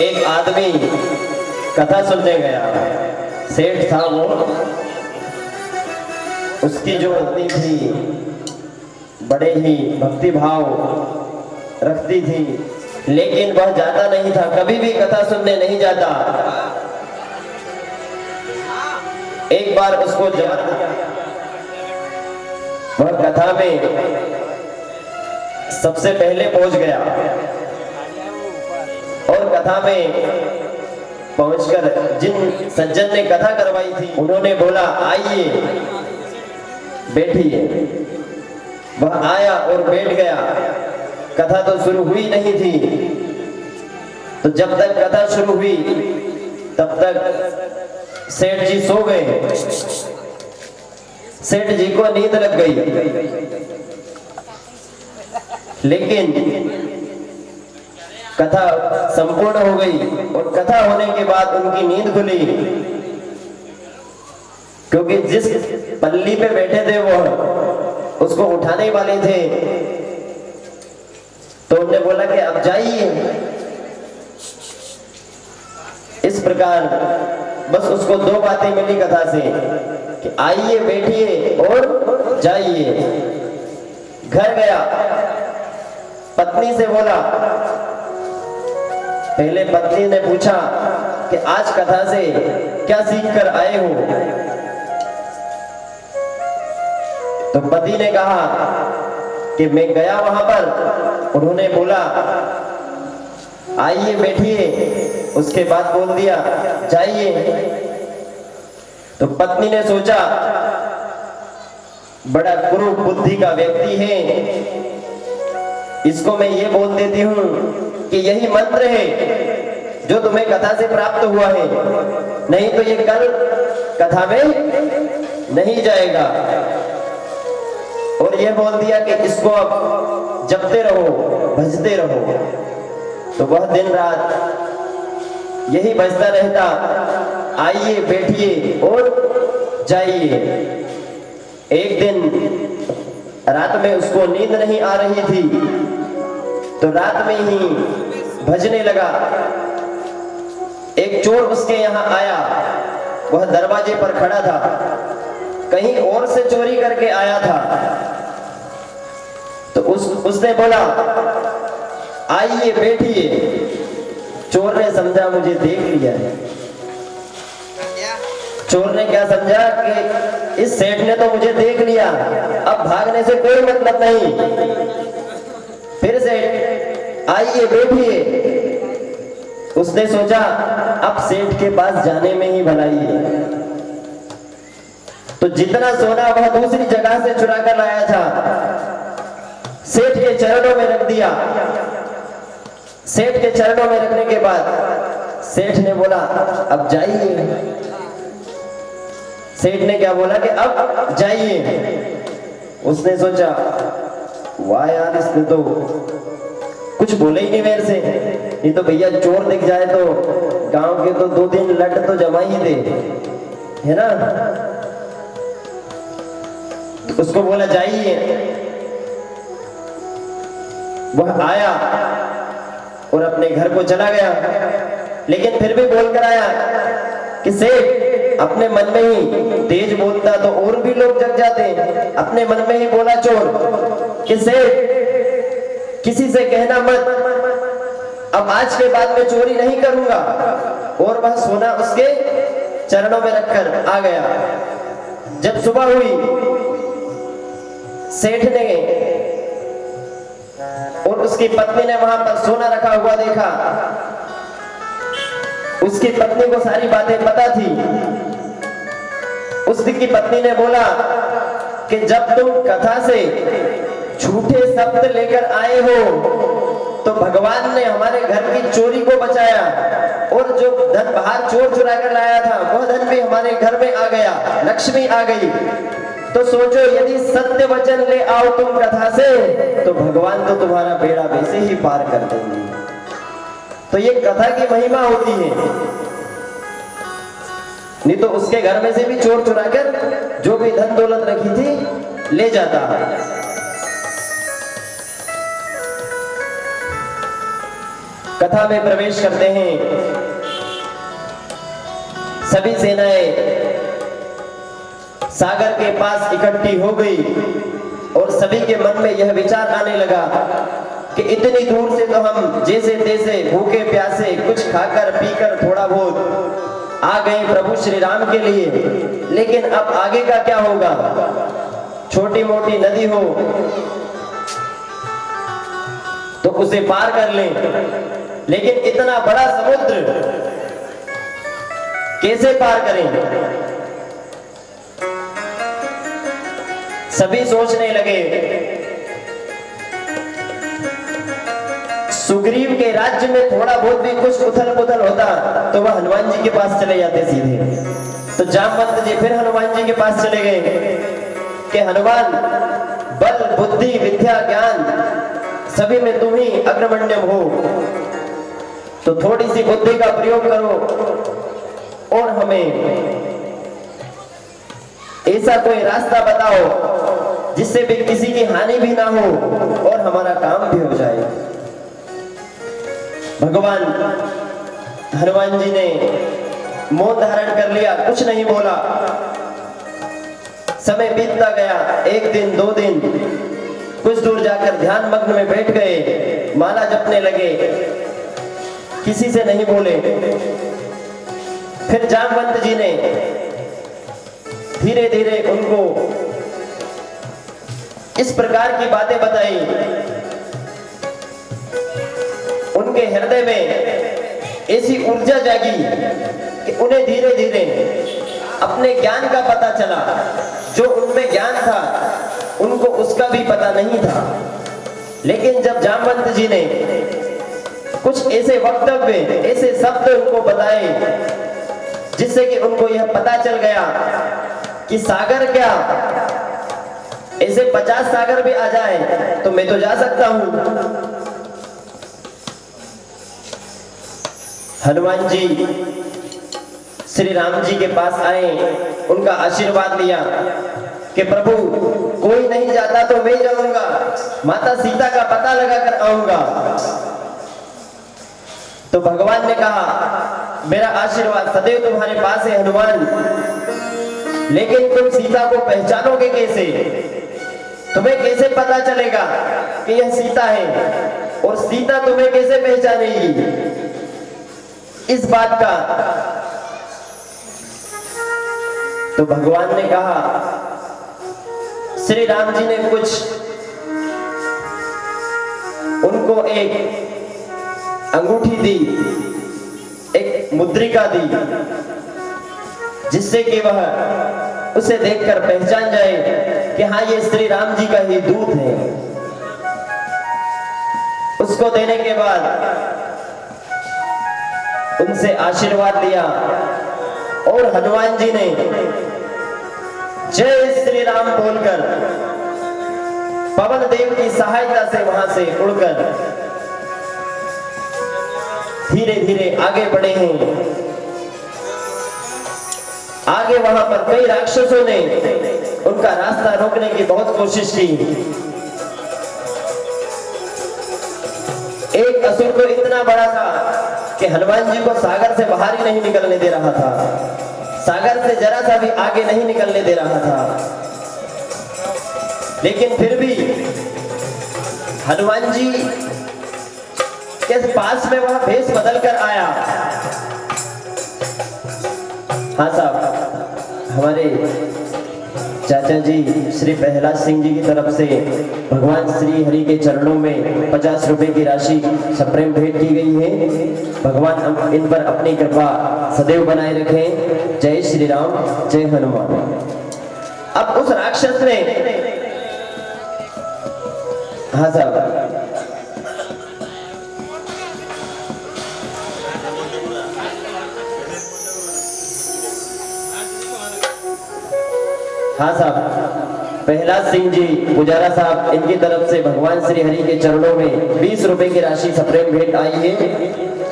एक आदमी कथा सुनने गया। सेठ था वो, उसकी जो पत्नी थी बड़े ही भक्ति भाव रखती थी, लेकिन वह जाता नहीं था, कभी भी कथा सुनने नहीं जाता। एक बार उसको वह कथा में सबसे पहले पहुंच गया और कथा में पहुंचकर जिन सज्जन ने कथा करवाई थी उन्होंने बोला आइए बैठिए। वह आया और बैठ गया। कथा तो शुरू हुई नहीं थी, तो जब तक कथा शुरू हुई तब तक सेठ जी सो गए। सेठ जी को नींद लग गई, लेकिन कथा संपूर्ण हो गई और कथा होने के बाद उनकी नींद खुली, क्योंकि जिस पल्ली पे बैठे थे वो उसको उठाने वाले थे। तो उन्होंने बोला कि अब जाइए। इस प्रकार बस उसको दो बातें मिली कथा से कि आइए बैठिए और जाइए। घर गया, पत्नी से बोला। पहले पत्नी ने पूछा कि आज कथा से क्या सीख कर आए हो? तो पति ने कहा कि मैं गया वहां पर, उन्होंने बोला आइए बैठिए, उसके बाद बोल दिया जाइए। तो पत्नी ने सोचा बड़ा कुरूप बुद्धि का व्यक्ति है, इसको मैं ये बोल देती हूं कि यही मंत्र है जो तुम्हें कथा से प्राप्त हुआ है, नहीं तो ये कल कथा में नहीं जाएगा। और ये बोल दिया कि इसको अब जपते रहो, भजते रहो। तो वह दिन रात यही भजता रहता, आइए बैठिए और जाइए। एक दिन रात में उसको नींद नहीं आ रही थी, तो रात में ही भजने लगा। एक चोर उसके यहाँ आया, वह दरवाजे पर खड़ा था, कहीं और से चोरी करके आया था। तो उसने बोला आइए बैठिए। चोर ने समझा मुझे देख लिया है। चोर ने क्या समझा कि इस सेठ ने तो मुझे देख लिया, अब भागने से कोई मतलब नहीं। फिर से आइए बैठिए। उसने सोचा अब सेठ के पास जाने में ही भलाई है। तो जितना सोना वह दूसरी जगह से चुरा कर लाया था, सेठ के चरणों में रख दिया। सेठ के चरणों में रखने के बाद सेठ ने बोला अब जाइए। सेठ ने क्या बोला कि अब जाइए। उसने सोचा वाह यार, इसने तो कुछ बोले ही नहीं मेरे से, नहीं तो भैया चोर दिख जाए तो गांव के तो 2-3 लट तो जमा ही दे, है ना। तो उसको बोला जाइए। वह आया और अपने घर को चला गया, लेकिन फिर भी बोल कर आया कि सेठ अपने मन में ही, तेज बोलता तो और भी लोग जग जाते, अपने मन में ही बोला चोर कि सेठ किसी से कहना मत, अब आज के बाद मैं चोरी नहीं करूंगा। और वह सोना उसके चरणों में रखकर आ गया। जब सुबह हुई, सेठ ने और उसकी पत्नी ने वहां पर सोना रखा हुआ देखा। उसकी पत्नी को सारी बातें पता थी। उसकी पत्नी ने बोला कि जब तुम कथा से झूठे शब्द लेकर आए हो तो भगवान ने हमारे घर की चोरी को बचाया, और जो धन बाहर चोर चुरा कर लाया था वह धन भी हमारे घर में आ गया, लक्ष्मी आ गई। तो सोचो यदि सत्य वचन ले आओ तुम कथा से तो भगवान तो तुम्हारा बेड़ा वैसे ही पार कर देंगे। तो ये कथा की महिमा होती है। नहीं तो उसके घर में से भी चोर चुरा कर जो भी धन दौलत रखी थी ले जाता। कथा में प्रवेश करते हैं। सभी सेनाएं सागर के पास इकट्ठी हो गई और सभी के मन में यह विचार आने लगा कि इतनी दूर से तो हम जैसे तैसे भूखे प्यासे कुछ खाकर पीकर थोड़ा बहुत आ गए प्रभु श्री राम के लिए, लेकिन अब आगे का क्या होगा? छोटी मोटी नदी हो तो उसे पार कर लें, लेकिन इतना बड़ा समुद्र कैसे पार करें? सभी सोचने लगे। सुग्रीव के राज्य में थोड़ा बहुत भी कुछ उथल पुथल होता तो वह हनुमान जी के पास चले जाते सीधे। तो जामवंत जी फिर हनुमान जी के पास चले गए कि हनुमान, बल बुद्धि विद्या ज्ञान सभी में तुम ही अग्रगण्य हो, तो थोड़ी सी बुद्धि का प्रयोग करो और हमें ऐसा कोई रास्ता बताओ जिससे भी किसी की हानि भी ना हो और हमारा काम भी हो जाए। भगवान हनुमान जी ने मौन धारण कर लिया, कुछ नहीं बोला। समय बीतता गया, एक दिन दो दिन, कुछ दूर जाकर ध्यान मग्न में बैठ गए, माला जपने लगे, किसी से नहीं बोले। फिर जामवंत जी ने धीरे धीरे उनको इस प्रकार की बातें बताई, उनके हृदय में ऐसी ऊर्जा जागी कि उन्हें धीरे धीरे अपने ज्ञान का पता चला। जो उनमें ज्ञान था उनको उसका भी पता नहीं था, लेकिन जब जामवंत जी ने कुछ ऐसे वक्तव्य, ऐसे शब्द उनको बताए जिससे कि उनको यह पता चल गया कि सागर क्या, ऐसे 50 सागर भी आ जाए तो मैं तो जा सकता हूं। हनुमान जी श्री राम जी के पास आए, उनका आशीर्वाद लिया कि प्रभु कोई नहीं जाता तो मैं जाऊंगा, माता सीता का पता लगा कर आऊंगा। तो भगवान ने कहा, मेरा आशीर्वाद सदैव तुम्हारे पास है हनुमान, लेकिन तुम सीता को पहचानोगे कैसे? तुम्हें कैसे पता चलेगा कि यह सीता है और सीता तुम्हें कैसे पहचानेगी? इस बात का तो भगवान ने कहा, श्री राम जी ने कुछ उनको एक अंगूठी दी, एक मुद्रिका दी, जिससे कि वह उसे देखकर पहचान जाए कि हाँ ये श्री राम जी का ही दूत है। उसको देने के बाद उनसे आशीर्वाद लिया और हनुमान जी ने जय श्री राम बोलकर पवन देव की सहायता से वहां से उड़कर धीरे धीरे आगे बढ़े हैं। आगे वहां पर कई राक्षसों ने उनका रास्ता रोकने की बहुत कोशिश की। एक असुर तो इतना बड़ा था कि हनुमान जी को सागर से बाहर ही नहीं निकलने दे रहा था, सागर से जरा सा भी आगे नहीं निकलने दे रहा था। लेकिन फिर भी हनुमान जी के पास में वह भेष बदल कर आया। हाँ साहब, हमारे चाचा जी श्री प्रहलाद सिंह जी की तरफ से भगवान श्री हरि के चरणों में 50 रुपए की राशि सप्रेम भेंट की गई है। भगवान इन पर अपनी कृपा सदैव बनाए रखें। जय श्री राम, जय हनुमान। अब उस राक्षस ने, हाँ साहब, हाँ साहब, प्रहलाद सिंह जी पुजारा साहब, इनकी तरफ से भगवान श्री हरि के चरणों में 20 रुपए की राशि सप्रेम भेंट आई है।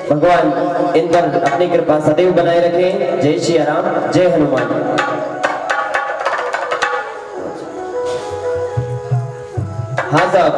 भगवान इन पर अपनी कृपा सदैव बनाए रखें। जय श्री राम, जय हनुमान। हाँ साहब,